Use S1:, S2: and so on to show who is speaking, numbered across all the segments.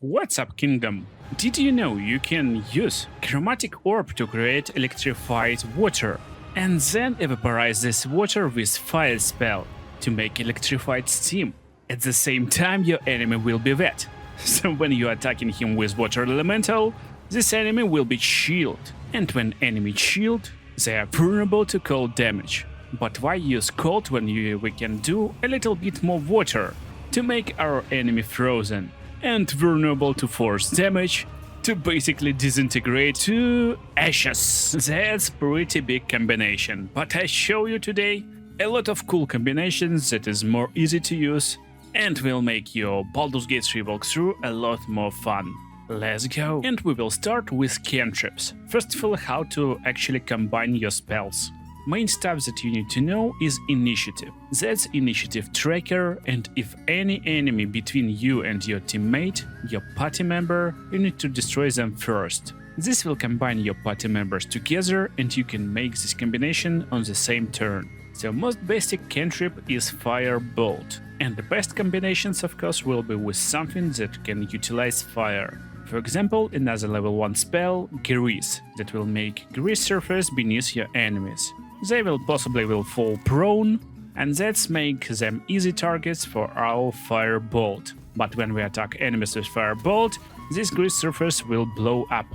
S1: What's up, Kingdom? Did you know you can use chromatic orb to create electrified water and then evaporize this water with fire spell to make electrified steam? At the same time, your enemy will be wet. So when you are attacking him with water elemental, this enemy will be chilled. And when enemy chilled, they are vulnerable to cold damage. But why use cold when we can do a little bit more water to make our enemy frozen and vulnerable to force damage to basically disintegrate to ashes? That's pretty big combination, but I show you today a lot of cool combinations that is more easy to use and will make your Baldurs Gate 3 walkthrough a lot more fun. Let's go! And we will start with Cantrips. First of all, how to actually combine your spells. Main stuff that you need to know is initiative. That's initiative tracker, and if any enemy between you and your teammate, your party member, you need to destroy them first. This will combine your party members together and you can make this combination on the same turn. So most basic cantrip is Fire Bolt, and the best combinations of course will be with something that can utilize fire. For example, another level 1 spell, Grease, that will make grease surface beneath your enemies. They will possibly fall prone, and that's make them easy targets for our Fire Bolt. But when we attack enemies with Fire Bolt, this grease surface will blow up,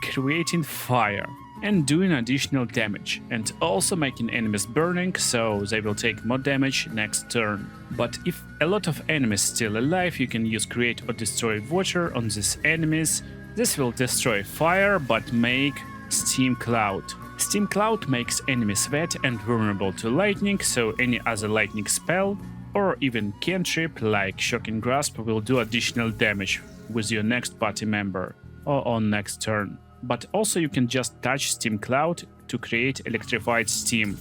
S1: creating fire and doing additional damage, and also making enemies burning, so they will take more damage next turn. But if a lot of enemies still alive, you can use Create or Destroy Water on these enemies. This will destroy fire but make Steam Cloud. Steam Cloud makes enemies wet and vulnerable to lightning, so any other lightning spell or even cantrip like Shocking Grasp will do additional damage with your next party member or on next turn. But also you can just touch Steam Cloud to create Electrified Steam.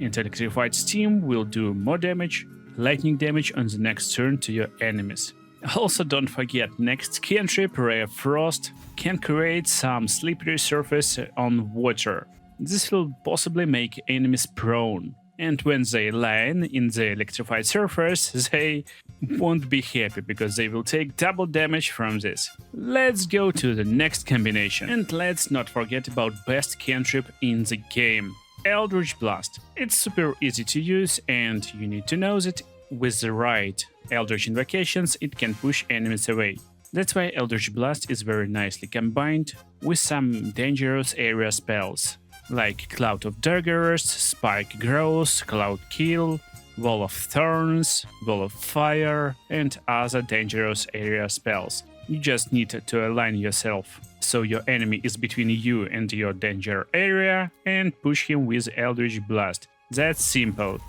S1: And Electrified Steam will do more damage, lightning damage on the next turn to your enemies. Also don't forget, next cantrip, Ray of Frost, can create some slippery surface on water. This will possibly make enemies prone. And when they land in the electrified surface, they won't be happy because they will take double damage from this. Let's go to the next combination. And let's not forget about best cantrip in the game, Eldritch Blast. It's super easy to use and you need to know that with the right Eldritch invocations it can push enemies away. That's why Eldritch Blast is very nicely combined with some dangerous area spells, like Cloud of Daggers, Spike Growth, Cloud Kill, Wall of Thorns, Wall of Fire, and other dangerous area spells. You just need to align yourself so your enemy is between you and your danger area and push him with Eldritch Blast. That's simple.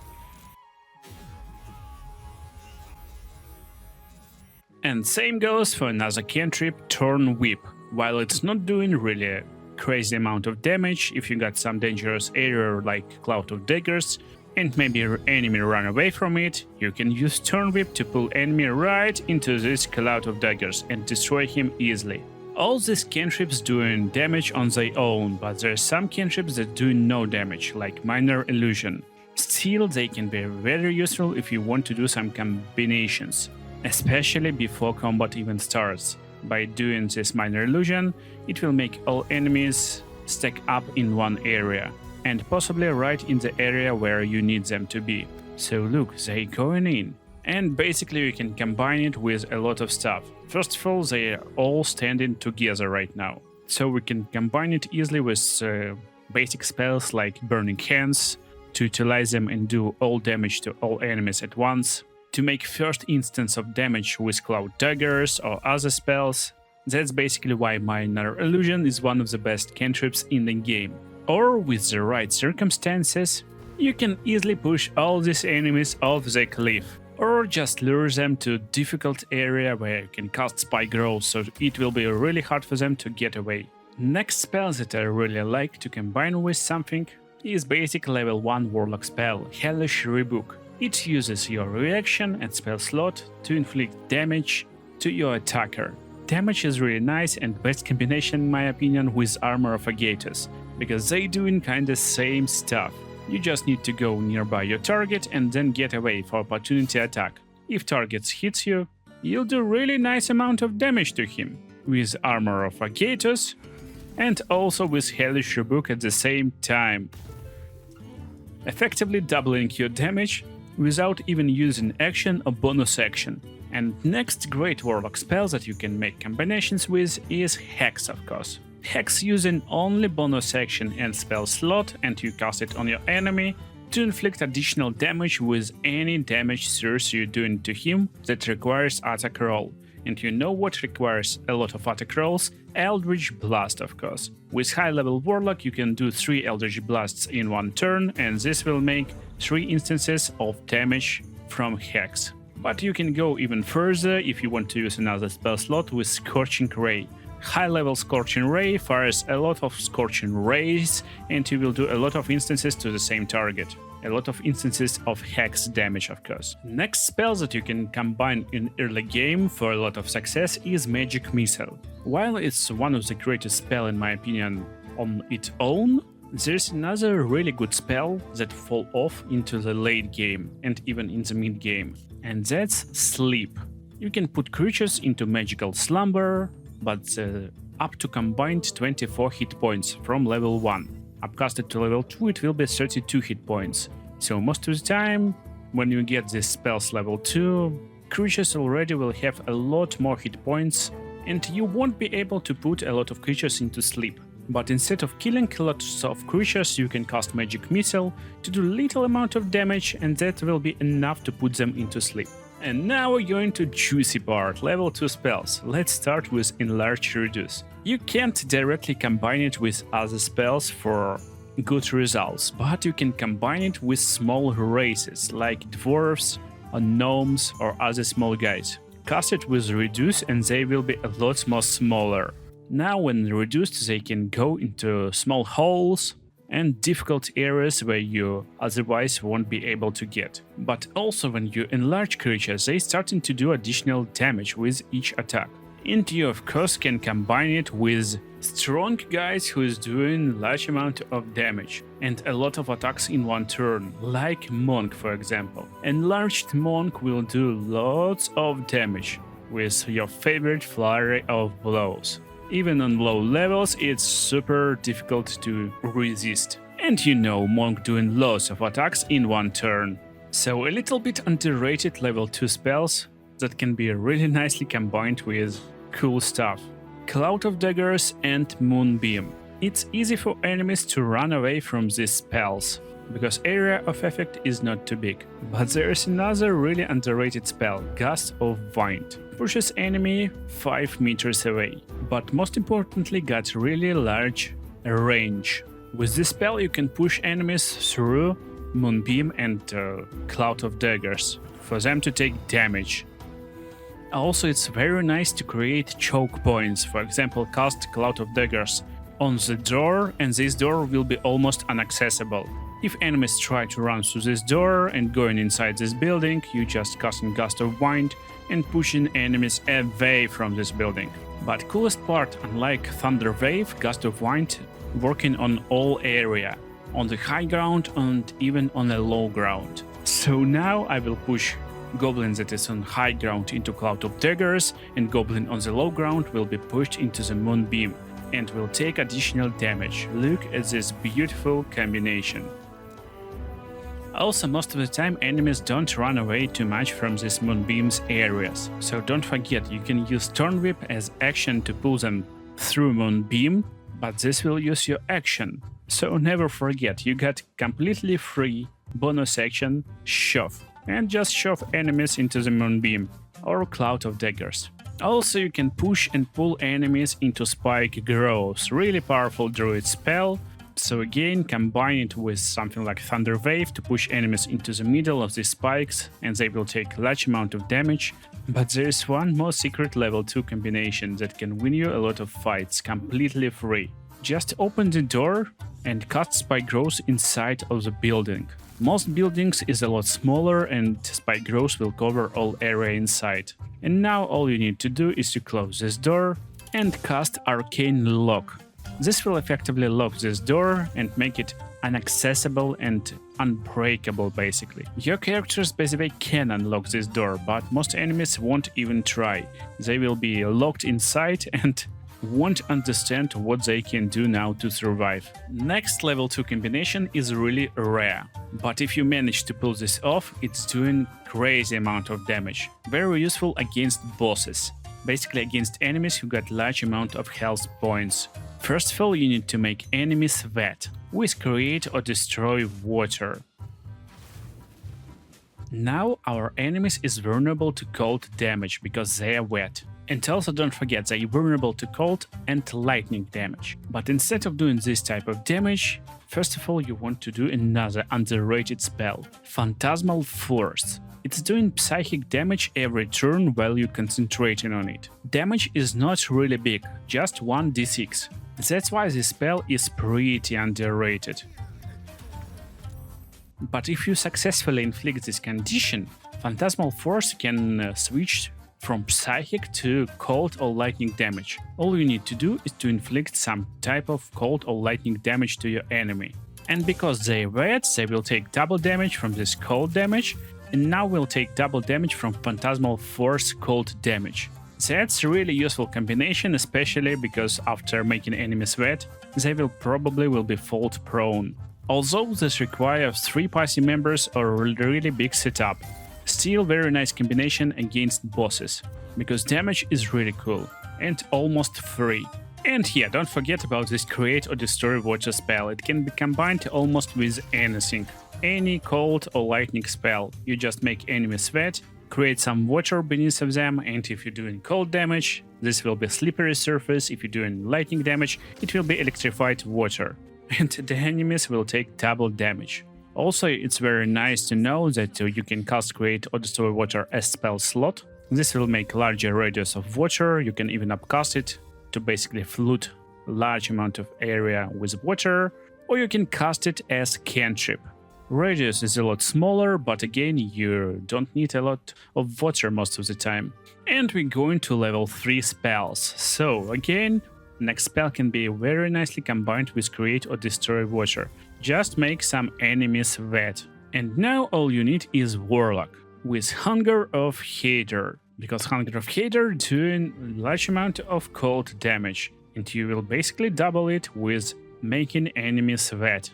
S1: And same goes for another cantrip, Torn Whip. While it's not doing really a crazy amount of damage, if you got some dangerous area like Cloud of Daggers and maybe your enemy run away from it, you can use Torn Whip to pull enemy right into this Cloud of Daggers and destroy him easily. All these cantrips doing damage on their own, but there are some cantrips that do no damage, like Minor Illusion. Still, they can be very useful if you want to do some combinations, especially before combat even starts. By doing this Minor Illusion, it will make all enemies stack up in one area, and possibly right in the area where you need them to be. So look, they going in. And basically you can combine it with a lot of stuff. First of all, they are all standing together right now. So we can combine it easily with basic spells like Burning Hands, to utilize them and do all damage to all enemies at once. To make first instance of damage with Cloud Daggers or other spells. That's basically why Minor Illusion is one of the best cantrips in the game. Or with the right circumstances, you can easily push all these enemies off the cliff. Or just lure them to a difficult area where you can cast Spike Growth, so it will be really hard for them to get away. Next spell that I really like to combine with something is basic level 1 Warlock spell, Hellish Rebuke. It uses your reaction and spell slot to inflict damage to your attacker. Damage is really nice and best combination in my opinion with Armor of Agathos, because they doing kinda same stuff. You just need to go nearby your target and then get away for opportunity attack. If target hits you, you'll do really nice amount of damage to him, with Armor of Agathos, and also with Hellish Rebuke at the same time, effectively doubling your damage without even using action or bonus action. And next great Warlock spell that you can make combinations with is Hex, of course. Hex using only bonus action and spell slot, and you cast it on your enemy to inflict additional damage with any damage source you're doing to him that requires attack roll. And you know what requires a lot of attack rolls? Eldritch Blast, of course. With high level Warlock you can do 3 Eldritch Blasts in one turn, and this will make 3 instances of damage from Hex. But you can go even further if you want to use another spell slot with Scorching Ray. High level Scorching Ray fires a lot of Scorching Rays, and you will do a lot of instances to the same target. A lot of instances of Hex damage, of course. Next spell that you can combine in early game for a lot of success is Magic Missile. While it's one of the greatest spell in my opinion on its own, there's another really good spell that fall off into the late game and even in the mid game, and that's Sleep. You can put creatures into magical slumber, but up to combined 24 hit points from level 1. Upcasted to level 2 it will be 32 hit points. So most of the time, when you get these spells level 2, creatures already will have a lot more hit points, and you won't be able to put a lot of creatures into sleep. But instead of killing a lot of creatures, you can cast Magic Missile to do little amount of damage, and that will be enough to put them into sleep. And now we're going to juicy part, level 2 spells. Let's start with Enlarge Reduce. You can't directly combine it with other spells for good results, but you can combine it with small races like dwarves or gnomes or other small guys. Cast it with Reduce and they will be a lot more smaller. Now when reduced they can go into small holes and difficult areas where you otherwise won't be able to get. But also when you enlarge creatures, they starting to do additional damage with each attack. And you of course can combine it with strong guys who is doing large amount of damage and a lot of attacks in one turn, like Monk for example. Enlarged Monk will do lots of damage with your favorite flurry of blows. Even on low levels, it's super difficult to resist. And you know, Monk doing lots of attacks in one turn. So a little bit underrated level 2 spells that can be really nicely combined with cool stuff. Cloud of Daggers and Moonbeam. It's easy for enemies to run away from these spells, because area of effect is not too big. But there is another really underrated spell, Gust of Wind. Pushes enemy 5 meters away, but most importantly got really large range. With this spell you can push enemies through Moonbeam and Cloud of Daggers for them to take damage. Also it's very nice to create choke points, for example cast Cloud of Daggers on the door and this door will be almost inaccessible. If enemies try to run through this door and going inside this building, you just casting Gust of Wind and pushing enemies away from this building. But coolest part, unlike Thunder Wave, Gust of Wind working on all area, on the high ground and even on the low ground. So now I will push Goblin that is on high ground into Cloud of Daggers, and Goblin on the low ground will be pushed into the Moonbeam and will take additional damage. Look at this beautiful combination. Also, most of the time enemies don't run away too much from these Moonbeam's areas, so don't forget you can use Thorn Whip as action to pull them through Moonbeam, but this will use your action. So never forget, you got completely free bonus action Shove, and just shove enemies into the Moonbeam or Cloud of Daggers. Also you can push and pull enemies into Spike Growth, really powerful druid spell. So again, combine it with something like Thunder Wave to push enemies into the middle of these spikes and they will take large amount of damage. But there is one more secret level 2 combination that can win you a lot of fights completely free. Just open the door and cast Spike Growth inside of the building. Most buildings is a lot smaller and Spike Growth will cover all area inside. And now all you need to do is to close this door and cast Arcane Lock. This will effectively lock this door and make it inaccessible and unbreakable basically. Your characters basically can unlock this door, but most enemies won't even try. They will be locked inside and won't understand what they can do now to survive. Next level 2 combination is really rare, but if you manage to pull this off, it's doing crazy amount of damage. Very useful against bosses, basically against enemies who got large amount of health points. First of all, you need to make enemies wet with create or destroy water. Now our enemies is vulnerable to cold damage because they are wet. And also don't forget they are vulnerable to cold and lightning damage. But instead of doing this type of damage, first of all you want to do another underrated spell, Phantasmal Force. It's doing psychic damage every turn while you're concentrating on it. Damage is not really big, just 1d6. That's why this spell is pretty underrated. But if you successfully inflict this condition, Phantasmal Force can switch from psychic to cold or lightning damage. All you need to do is to inflict some type of cold or lightning damage to your enemy. And because they're wet, they will take double damage from this cold damage, and now will take double damage from Phantasmal Force cold damage. That's a really useful combination, especially because after making enemies wet, they will probably be fault prone. Although this requires 3 party members or a really big setup, still very nice combination against bosses, because damage is really cool and almost free. And yeah, don't forget about this create or destroy water spell. It can be combined almost with anything. Any cold or lightning spell. You just make enemies wet, create some water beneath of them, and if you're doing cold damage, this will be slippery surface. If you're doing lightning damage, it will be electrified water. And the enemies will take double damage. Also, it's very nice to know that you can cast create or destroy water as spell slot. This will make larger radius of water. You can even upcast it to basically flood large amount of area with water, or you can cast it as cantrip. Radius is a lot smaller, but again, you don't need a lot of water most of the time. And we're going to level 3 spells. So again, next spell can be very nicely combined with create or destroy water. Just make some enemies wet. And now all you need is Warlock with Hunger of Hater, because Hunger of Hater doing large amount of cold damage, and you will basically double it with making enemies wet.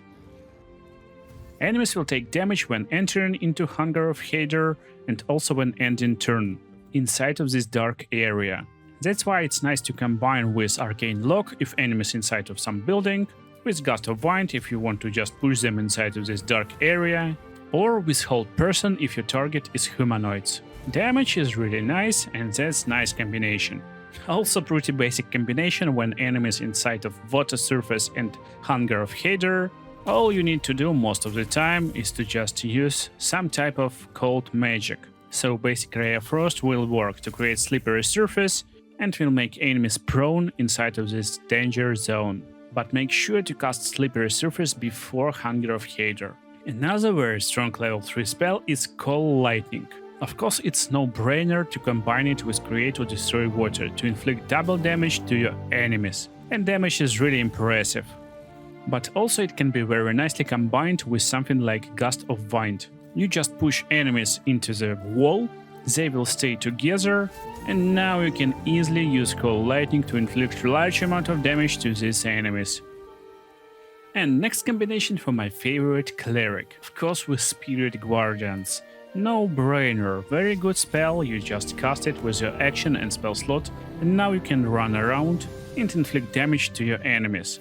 S1: Enemies will take damage when entering into Hunger of Hater and also when ending turn inside of this dark area. That's why it's nice to combine with Arcane Lock if enemies inside of some building, with Gust of Wind if you want to just push them inside of this dark area, or with Hold Person if your target is humanoids. Damage is really nice, and that's nice combination. Also pretty basic combination when enemies inside of Water Surface and Hunger of Hater. All you need to do most of the time is to just use some type of cold magic. So basic Ray of Frost will work to create slippery surface and will make enemies prone inside of this danger zone. But make sure to cast slippery surface before Hunger of Hater. Another very strong level 3 spell is Call Lightning. Of course, it's no-brainer to combine it with Create or Destroy Water to inflict double damage to your enemies. And damage is really impressive. But also it can be very nicely combined with something like Gust of Wind. You just push enemies into the wall, they will stay together, and now you can easily use Call Lightning to inflict large amount of damage to these enemies. And next combination for my favorite Cleric, of course with Spirit Guardians. No brainer, very good spell, you just cast it with your action and spell slot, and now you can run around and inflict damage to your enemies.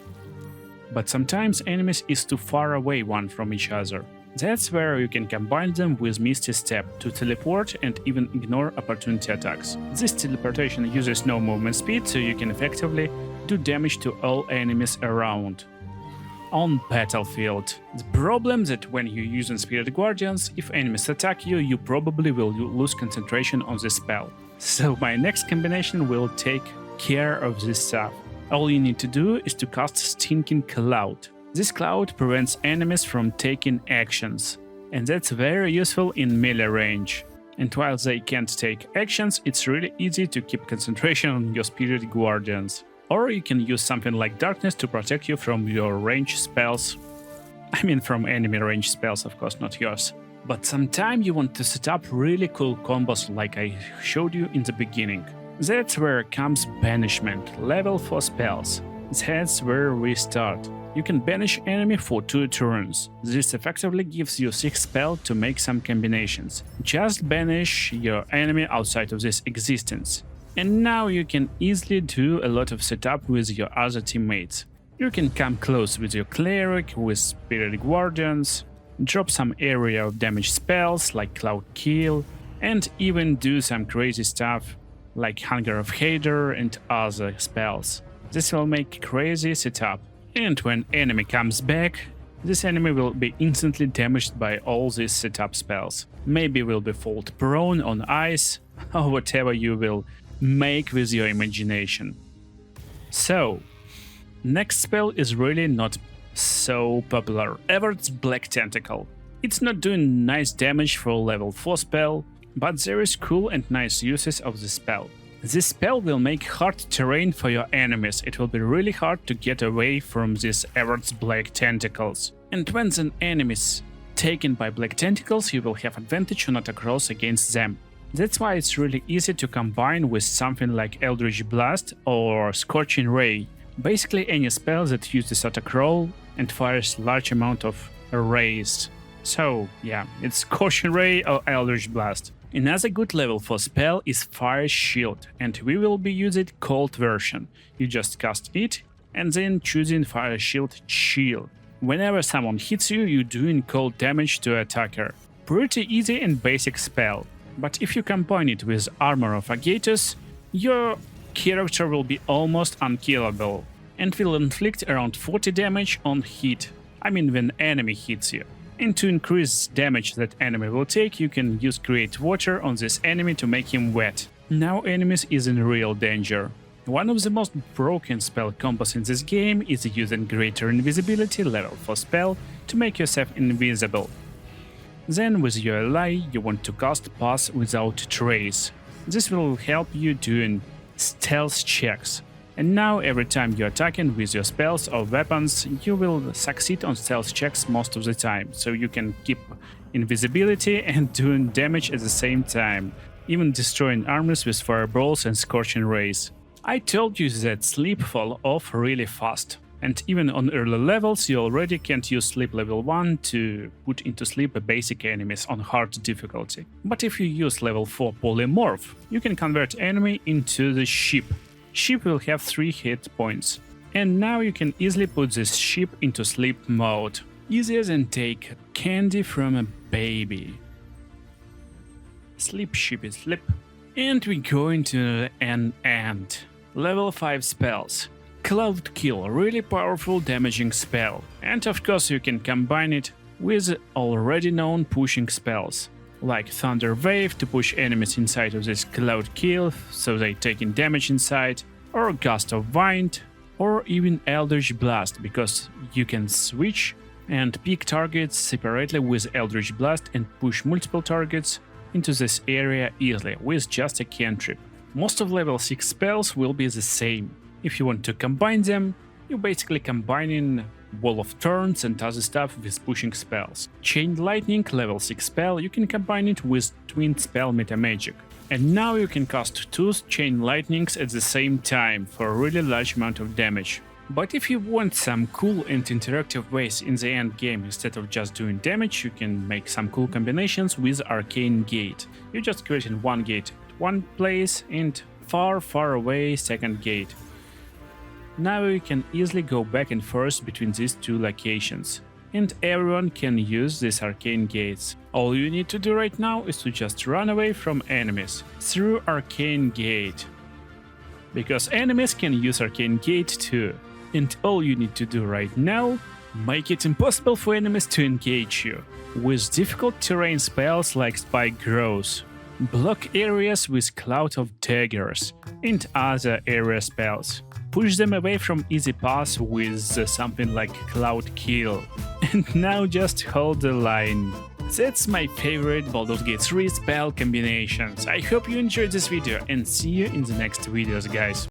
S1: But sometimes enemies is too far away one from each other. That's where you can combine them with Misty Step to teleport and even ignore opportunity attacks. This teleportation uses no movement speed, so you can effectively do damage to all enemies around. On battlefield. The problem that when you're using Spirit Guardians, if enemies attack you, you probably will lose concentration on the spell. So my next combination will take care of this stuff. All you need to do is to cast Stinking Cloud. This cloud prevents enemies from taking actions, and that's very useful in melee range. And while they can't take actions, it's really easy to keep concentration on your Spirit Guardians. Or you can use something like Darkness to protect you from your range spells. I mean from enemy range spells, of course, not yours. But sometime you want to set up really cool combos like I showed you in the beginning. That's where comes Banishment, level 4 spells. That's where we start. You can banish enemy for 2 turns. This effectively gives you 6 spells to make some combinations. Just banish your enemy outside of this existence. And now you can easily do a lot of setup with your other teammates. You can come close with your cleric, with spirit guardians, drop some area of damage spells like Cloud Kill, and even do some crazy stuff like Hunger of Hader and other spells. This will make crazy setup. And when enemy comes back, this enemy will be instantly damaged by all these setup spells. Maybe will be fall prone on ice, or whatever you will make with your imagination. So, next spell is really not so popular. Everett's Black Tentacle. It's not doing nice damage for level 4 spell, but there is cool and nice uses of the spell. This spell will make hard terrain for your enemies. It will be really hard to get away from these Everett's Black Tentacles. And when the enemies taken by Black Tentacles, you will have advantage on attack rolls against them. That's why it's really easy to combine with something like Eldritch Blast or Scorching Ray. Basically any spell that uses attack roll and fires large amount of rays. So yeah, it's Scorching Ray or Eldritch Blast. Another good level 4 spell is Fire Shield, and we will be using cold version. You just cast it and then choosing Fire Shield Chill. Whenever someone hits you, you're doing cold damage to attacker. Pretty easy and basic spell. But if you combine it with Armor of Agathos, your character will be almost unkillable and will inflict around 40 damage on hit. I mean when enemy hits you. And to increase damage that enemy will take, you can use Create Water on this enemy to make him wet. Now enemies is in real danger. One of the most broken spell combos in this game is using Greater Invisibility level 4 spell to make yourself invisible. Then with your ally you want to cast Pass Without Trace. This will help you doing stealth checks. And now every time you're attacking with your spells or weapons, you will succeed on stealth checks most of the time, so you can keep invisibility and doing damage at the same time, even destroying armies with fireballs and scorching rays. I told you that sleep fall off really fast, and even on early levels you already can't use sleep level 1 to put into sleep basic enemies on hard difficulty. But if you use level 4 polymorph, you can convert enemy into the ship. Ship will have 3 hit points. And now you can easily put this ship into sleep mode. Easier than take candy from a baby. Sleep ship is sleep. And we go into an end. Level 5 spells. Cloud Kill, really powerful damaging spell. And of course you can combine it with already known pushing spells. Like Thunder Wave to push enemies inside of this Cloud Kill, so they taking damage inside, or Gust of Wind, or even Eldritch Blast, because you can switch and pick targets separately with Eldritch Blast and push multiple targets into this area easily with just a cantrip. Most of level 6 spells will be the same. If you want to combine them, you're basically combining Wall of Turns and other stuff with pushing spells. Chain Lightning, level 6 spell, you can combine it with Twin Spell Meta Magic. And now you can cast 2 Chain Lightnings at the same time for a really large amount of damage. But if you want some cool and interactive ways in the end game instead of just doing damage, you can make some cool combinations with Arcane Gate. You just creating one gate at one place and far away second gate. Now you can easily go back and forth between these 2 locations, and everyone can use these arcane gates. All you need to do right now is to just run away from enemies through Arcane Gate. Because enemies can use Arcane Gate too. And all you need to do right now, make it impossible for enemies to engage you. With difficult terrain spells like Spike Growth, block areas with Cloud of Daggers, and other area spells. Push them away from easy paths with something like Cloud Kill. And now just hold the line. That's my favorite Baldur's Gate 3 spell combinations. I hope you enjoyed this video and see you in the next videos, guys.